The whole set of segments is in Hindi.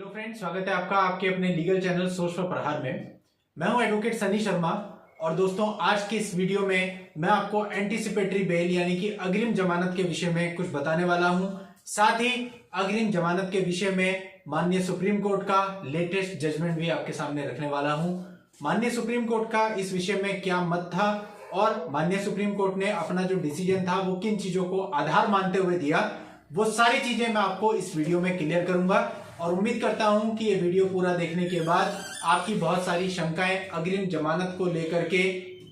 हेलो फ्रेंड्स, स्वागत है आपका आपके अपने लीगल चैनल सोच पर प्रहार में। मैं हूं एडवोकेट सनी शर्मा। और दोस्तों, आज के इस वीडियो में मैं आपको एंटीसिपेटरी बेल यानी कि अग्रिम जमानत के विषय में कुछ बताने वाला हूं। साथ ही अग्रिम जमानत के विषय में माननीय सुप्रीम कोर्ट का लेटेस्ट जजमेंट भी आपके सामने रखने वाला हूं। माननीय सुप्रीम कोर्ट का इस विषय में क्या मत था और माननीय सुप्रीम कोर्ट ने अपना जो डिसीजन था वो किन चीजों को आधार मानते हुए दिया, वो सारी चीजें मैं आपको इस वीडियो में क्लियर करूंगा। और उम्मीद करता हूं कि ये वीडियो पूरा देखने के बाद आपकी बहुत सारी शंकाएं अग्रिम जमानत को लेकर के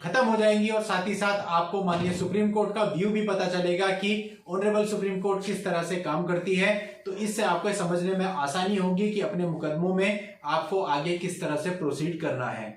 खत्म हो जाएंगी और साथ ही साथ आपको माननीय सुप्रीम कोर्ट का व्यू भी पता चलेगा कि ऑनरेबल सुप्रीम कोर्ट किस तरह से काम करती है। तो इससे आपको समझने में आसानी होगी कि अपने मुकदमों में आपको आगे किस तरह से प्रोसीड करना है।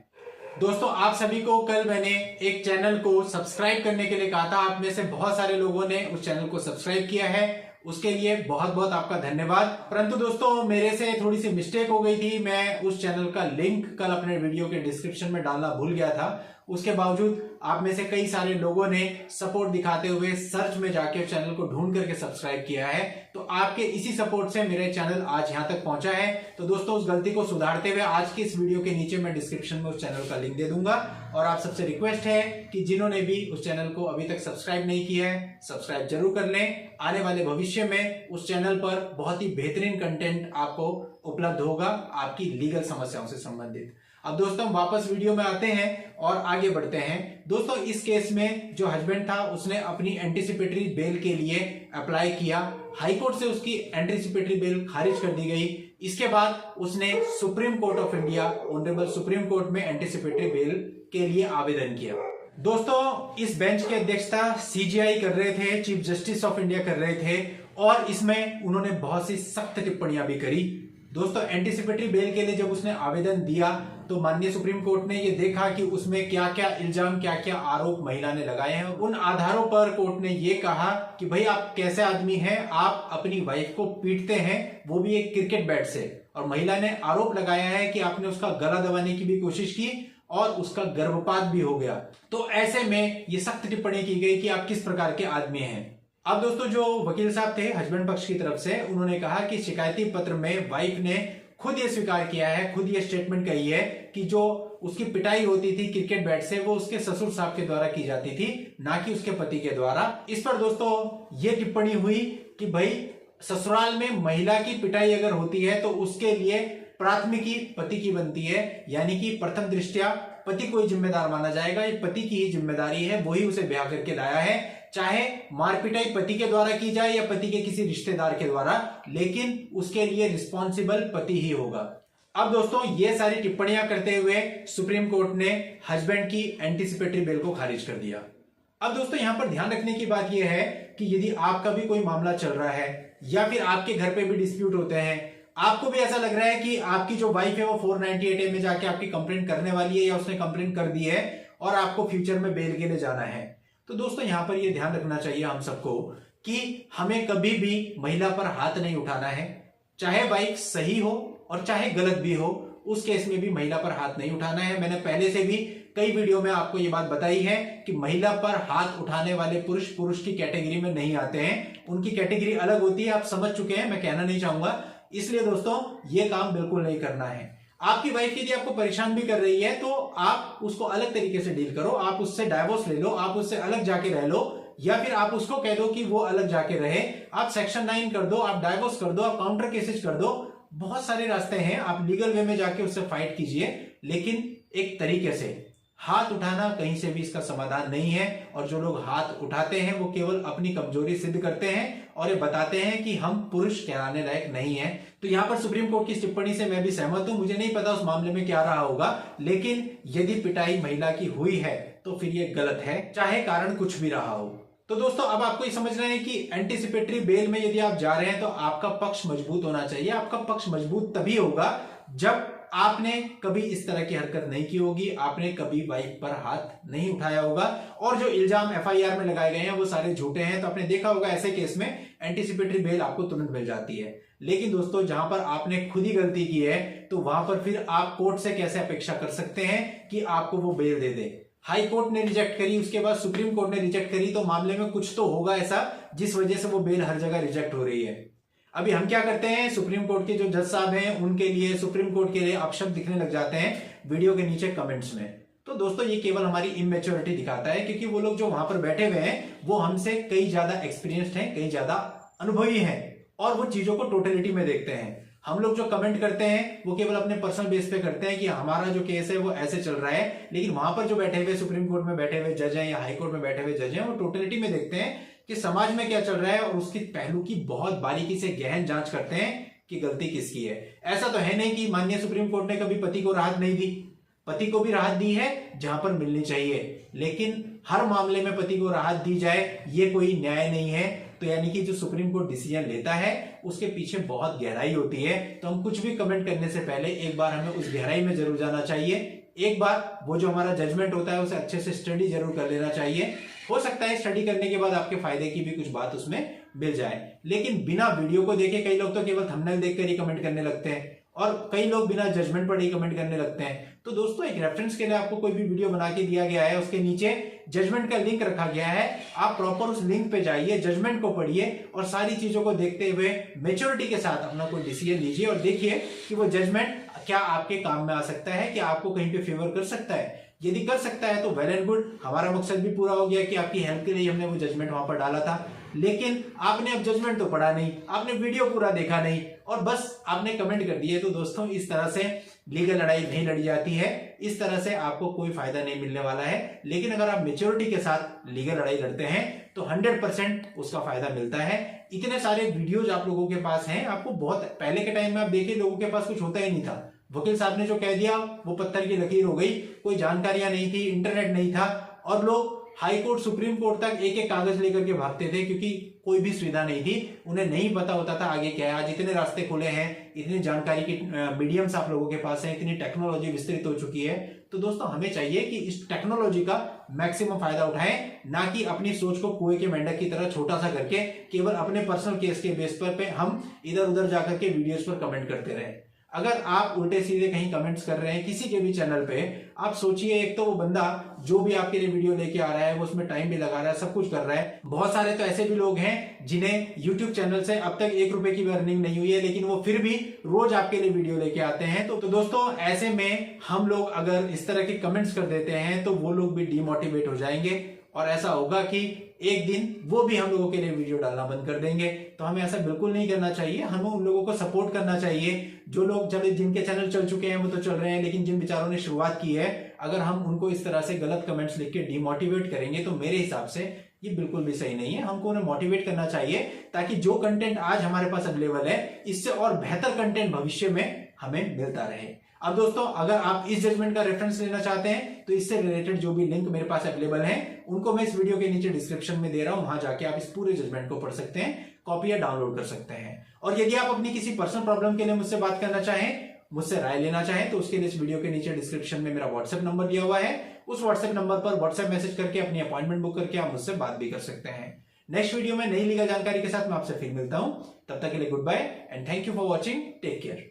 दोस्तों, आप सभी को कल मैंने एक चैनल को सब्सक्राइब करने के लिए कहा था। आप में से बहुत सारे लोगों ने उस चैनल को सब्सक्राइब किया है, उसके लिए बहुत बहुत आपका धन्यवाद। परंतु दोस्तों, मेरे से थोड़ी सी मिस्टेक हो गई थी। मैं उस चैनल का लिंक कल अपने वीडियो के डिस्क्रिप्शन में डालना भूल गया था। उसके बावजूद आप में से कई सारे लोगों ने सपोर्ट दिखाते हुए सर्च में जाके चैनल को ढूंढ करके सब्सक्राइब किया है। तो आपके इसी सपोर्ट से मेरे चैनल आज यहां तक पहुंचा है। तो दोस्तों, उस गलती को सुधारते हुए आज के इस वीडियो के नीचे मैं डिस्क्रिप्शन में उस चैनल का लिंक दे दूंगा। और आप सबसे रिक्वेस्ट है कि जिन्होंने भी उस चैनल को अभी तक सब्सक्राइब नहीं किया है, सब्सक्राइब जरूर कर लें। आने वाले भविष्य में उस चैनल पर बहुत ही बेहतरीन कंटेंट आपको उपलब्ध होगा आपकी लीगल समस्याओं से संबंधित। अब दोस्तों, वापस वीडियो में आते हैं और आगे बढ़ते हैं। दोस्तों, इस केस में जो हस्बैंड था उसने अपनी एंटीसिपेटरी बेल के लिए अप्लाई किया। हाई कोर्ट से उसकी एंटीसिपेटरी बेल खारिज कर दी गई। इसके बाद उसने supreme court of India, honourable supreme court में एंटीसिपेटरी बेल के लिए आवेदन किया। दोस्तों, इस बेंच की अध्यक्षता सीजीआई कर रहे थे, चीफ जस्टिस ऑफ इंडिया कर रहे थे। और इसमें उन्होंने बहुत सी सख्त टिप्पणियां भी करी। दोस्तों, एंटीसिपेटरी बेल के लिए जब उसने आवेदन दिया तो माननीय सुप्रीम कोर्ट ने यह देखा कि उसमें क्या क्या इल्जाम, क्या क्या आरोप महिला ने लगाए हैं। उन आधारों पर कोर्ट ने यह कहा कि भाई, आप कैसे आदमी हैं, आप अपनी वाइफ को पीटते हैं, वो भी एक क्रिकेट बैट से। और महिला ने आरोप लगाया है कि आपने उसका गला दबाने की भी कोशिश की और उसका गर्भपात भी हो गया। तो ऐसे में ये सख्त टिप्पणी की गई कि आप किस प्रकार के आदमी हैं। अब दोस्तों, जो वकील साहब थे हस्बैंड पक्ष की तरफ से, उन्होंने कहा कि शिकायती पत्र में वाइफ ने खुद ये स्वीकार किया है, खुद ये स्टेटमेंट कही है कि जो उसकी पिटाई होती थी क्रिकेट बैट से, वो उसके ससुर साहब के द्वारा की जाती थी, ना कि उसके पति के द्वारा। इस पर दोस्तों ये टिप्पणी हुई कि भाई, ससुराल में महिला की पिटाई अगर होती है तो उसके लिए प्राथमिकी पति की बनती है, यानी कि प्रथम दृष्टया पति को ही जिम्मेदार माना जाएगा। ये पति की ही जिम्मेदारी है, वही उसे ब्याह करके लाया है। चाहे मारपिटाई पति के द्वारा की जाए या पति के किसी रिश्तेदार के द्वारा, लेकिन उसके लिए रिस्पॉन्सिबल पति ही होगा। अब दोस्तों, ये सारी टिप्पणियां करते हुए सुप्रीम कोर्ट ने हस्बैंड की एंटीसिपेटरी बेल को खारिज कर दिया। अब दोस्तों, यहां पर ध्यान रखने की बात यह है कि यदि आपका भी कोई मामला चल रहा है या फिर आपके घर पे भी डिस्प्यूट होते हैं, आपको भी ऐसा लग रहा है कि आपकी जो वाइफ है वो 498A में जाके आपकी कंप्लेंट करने वाली है या उसने कंप्लेंट कर दी है और आपको फ्यूचर में बेल के लिए जाना है, तो दोस्तों यहां पर यह ध्यान रखना चाहिए हम सबको कि हमें कभी भी महिला पर हाथ नहीं उठाना है। चाहे वाइफ सही हो और चाहे गलत भी हो, उस केस में भी महिला पर हाथ नहीं उठाना है। मैंने पहले से भी कई वीडियो में आपको यह बात बताई है कि महिला पर हाथ उठाने वाले पुरुष की कैटेगरी में नहीं आते हैं। उनकी कैटेगरी अलग होती है, आप समझ चुके हैं, मैं कहना नहीं चाहूंगा। इसलिए दोस्तों, ये काम बिल्कुल नहीं करना है। आपकी वाइफ यदि आपको परेशान भी कर रही है तो आप उसको अलग तरीके से डील करो। आप उससे डाइवोर्स ले लो, आप उससे अलग जाके रह लो, या फिर आप उसको कह दो कि वो अलग जाके रहे। आप सेक्शन 9 कर दो, आप डाइवोर्स कर दो, आप काउंटर केसेस कर दो। बहुत सारे रास्ते हैं, आप लीगल वे में जाके उससे फाइट कीजिए, लेकिन एक तरीके से। हाथ उठाना कहीं से भी इसका समाधान नहीं है। और जो लोग हाथ उठाते हैं वो केवल अपनी कमजोरी सिद्ध करते हैं और ये बताते हैं कि हम पुरुष कहलाने लायक नहीं है। तो यहां पर सुप्रीम कोर्ट की टिप्पणी से मैं भी सहमत हूं। मुझे नहीं पता उस मामले में क्या रहा होगा, लेकिन यदि पिटाई महिला की हुई है तो फिर ये गलत है, चाहे कारण कुछ भी रहा हो। तो दोस्तों, अब आपको ये समझना है कि एंटीसिपेटरी बेल में यदि आप जा रहे हैं तो आपका पक्ष मजबूत होना चाहिए। आपका पक्ष मजबूत तभी होगा जब आपने कभी इस तरह की हरकत नहीं की होगी, आपने कभी वाइफ पर हाथ नहीं उठाया होगा, और जो इल्जाम एफआईआर में लगाए गए हैं वो सारे झूठे हैं। तो आपने देखा होगा ऐसे केस में एंटीसिपेटरी बेल आपको तुरंत मिल जाती है। लेकिन दोस्तों, जहां पर आपने खुद ही गलती की है तो वहां पर फिर आप कोर्ट से कैसे अपेक्षा कर सकते हैं कि आपको वो बेल दे दे। हाई कोर्ट ने रिजेक्ट करी, उसके बाद सुप्रीम कोर्ट ने रिजेक्ट करी, तो मामले में कुछ तो होगा ऐसा जिस वजह से वो बेल हर जगह रिजेक्ट हो रही है। अभी हम क्या करते हैं, सुप्रीम कोर्ट के जो जज साहब हैं उनके लिए, सुप्रीम कोर्ट के लिए अपशब्द दिखने लग जाते हैं वीडियो के नीचे कमेंट्स में। तो दोस्तों ये केवल हमारी इमेच्योरिटी दिखाता है, क्योंकि वो लोग जो वहां पर बैठे हुए हैं वो हमसे कई ज्यादा एक्सपीरियंस्ड हैं, कई ज्यादा अनुभवी हैं और वो चीजों को टोटलिटी में देखते हैं। हम लोग जो कमेंट करते हैं वो केवल अपने पर्सनल बेस पे करते हैं कि हमारा जो केस है वो ऐसे चल रहा है, लेकिन वहां पर जो बैठे हुए सुप्रीम कोर्ट में बैठे हुए जज हैं या हाई कोर्ट में बैठे हुए जज हैं वो टोटलिटी में देखते हैं कि समाज में क्या चल रहा है और उसकी पहलू की बहुत बारीकी से गहन जांच करते हैं कि गलती किसकी है। ऐसा तो है नहीं कि माननीय सुप्रीम कोर्ट ने कभी पति को राहत नहीं दी, पति को भी राहत दी है जहां पर मिलनी चाहिए, लेकिन हर मामले में पति को राहत दी जाए ये कोई न्याय नहीं है। तो यानी कि जो सुप्रीम कोर्ट डिसीजन लेता है उसके पीछे बहुत गहराई होती है। तो हम कुछ भी कमेंट करने से पहले एक बार हमें उस गहराई में जरूर जाना चाहिए, एक बार वो जो हमारा जजमेंट होता है उसे अच्छे से स्टडी जरूर कर लेना चाहिए। हो सकता है स्टडी करने के बाद आपके फायदे की भी कुछ बात उसमें मिल जाए, लेकिन बिना वीडियो को देखे कई लोग तो केवल थंबनेल देखकर ही कमेंट करने लगते हैं और कई लोग बिना जजमेंट पढ़े ही कमेंट करने लगते हैं। तो दोस्तों एक रेफरेंस के लिए आपको कोई भी वीडियो बना के दिया गया है, उसके नीचे जजमेंट का लिंक रखा गया है, आप प्रॉपर उस लिंक पे जाइए, जजमेंट को पढ़िए और सारी चीजों को देखते हुए मैच्योरिटी के साथ अपना कोई डिसीजन लीजिए और देखिए कि वो जजमेंट क्या आपके काम में आ सकता है, क्या आपको कहीं पे फेवर कर सकता है। यदि कर सकता है तो वेल एंड गुड, हमारा मकसद भी पूरा हो गया कि आपकी हेल्प के लिए हमने वो जजमेंट वहां पर डाला था। लेकिन आपने अब जजमेंट तो पढ़ा नहीं, आपने वीडियो पूरा देखा नहीं और बस आपने कमेंट कर दिए। तो दोस्तों इस तरह से लीगल लड़ाई नहीं लड़ी जाती है, इस तरह से आपको कोई फायदा नहीं मिलने वाला है। लेकिन अगर आप मेच्योरिटी के साथ लीगल लड़ाई लड़ते हैं तो 100% उसका फायदा मिलता है। इतने सारे वीडियोज आप लोगों के पास हैं, आपको बहुत पहले के टाइम में आप देखिए लोगों के पास कुछ होता ही नहीं था, वकील साहब ने जो कह दिया वो पत्थर की लकीर हो गई, कोई जानकारियां नहीं थी, इंटरनेट नहीं था और लोग हाई कोर्ट सुप्रीम कोर्ट तक एक एक कागज लेकर के भागते थे क्योंकि कोई भी सुविधा नहीं थी, उन्हें नहीं पता होता था आगे क्या है। आज इतने रास्ते खुले हैं, इतनी जानकारी की मीडियम्स आप लोगों के पास है, इतनी टेक्नोलॉजी विस्तृत हो चुकी है। तो दोस्तों हमें चाहिए कि इस टेक्नोलॉजी का मैक्सिमम फायदा उठाएं, ना कि अपनी सोच को कुएं के मेंढक की तरह छोटा सा करके केवल अपने पर्सनल केस के बेस पर हम इधर उधर जाकर के वीडियोस पर कमेंट करते रहे। अगर आप उल्टे सीधे कहीं कमेंट्स कर रहे हैं किसी के भी चैनल पे, आप सोचिए एक तो वो बंदा जो भी आपके लिए वीडियो लेके आ रहा है वो उसमें टाइम भी लगा रहा है, सब कुछ कर रहा है। बहुत सारे तो ऐसे भी लोग हैं जिन्हें YouTube चैनल से अब तक 1 रुपए की भी अर्निंग नहीं हुई है, लेकिन वो फिर भी रोज आपके लिए वीडियो लेके आते हैं। तो दोस्तों ऐसे में हम लोग अगर इस तरह के कमेंट्स कर देते हैं तो वो लोग भी डिमोटिवेट हो जाएंगे और ऐसा होगा कि एक दिन वो भी हम लोगों के लिए वीडियो डालना बंद कर देंगे। तो हमें ऐसा बिल्कुल नहीं करना चाहिए, हमें उन लोगों को सपोर्ट करना चाहिए जो लोग जिनके चैनल चल चुके हैं वो तो चल रहे हैं, लेकिन जिन बेचारों ने शुरुआत की है अगर हम उनको इस तरह से गलत कमेंट्स लिख के डिमोटिवेट करेंगे तो मेरे हिसाब से ये बिल्कुल भी सही नहीं है। हमको उन्हें मोटिवेट करना चाहिए ताकि जो कंटेंट आज हमारे पास अवेलेबल है इससे और बेहतर कंटेंट भविष्य में हमें मिलता रहे। अब दोस्तों अगर आप इस जजमेंट का रेफरेंस लेना चाहते हैं तो इससे रिलेटेड जो भी लिंक मेरे पास अवेलेबल है उनको मैं इस वीडियो के नीचे डिस्क्रिप्शन में दे रहा हूं, वहां जाके आप इस पूरे जजमेंट को पढ़ सकते हैं, कॉपी या डाउनलोड कर सकते हैं। और यदि आप अपनी किसी पर्सनल प्रॉब्लम के लिए मुझसे बात करना चाहें, मुझसे राय लेना चाहें तो उसके लिए इस वीडियो के नीचे डिस्क्रिप्शन में मेरा व्हाट्सएप नंबर दिया हुआ है, उस व्हाट्सएप नंबर पर व्हाट्सएप मैसेज करके अपनी अपॉइंटमेंट बुक करके आप मुझसे बात भी कर सकते हैं। नेक्स्ट वीडियो में नई लीगल जानकारी के साथ मैं आपसे फिर मिलता हूं, तब तक के लिए goodbye and thank you for watching, take care.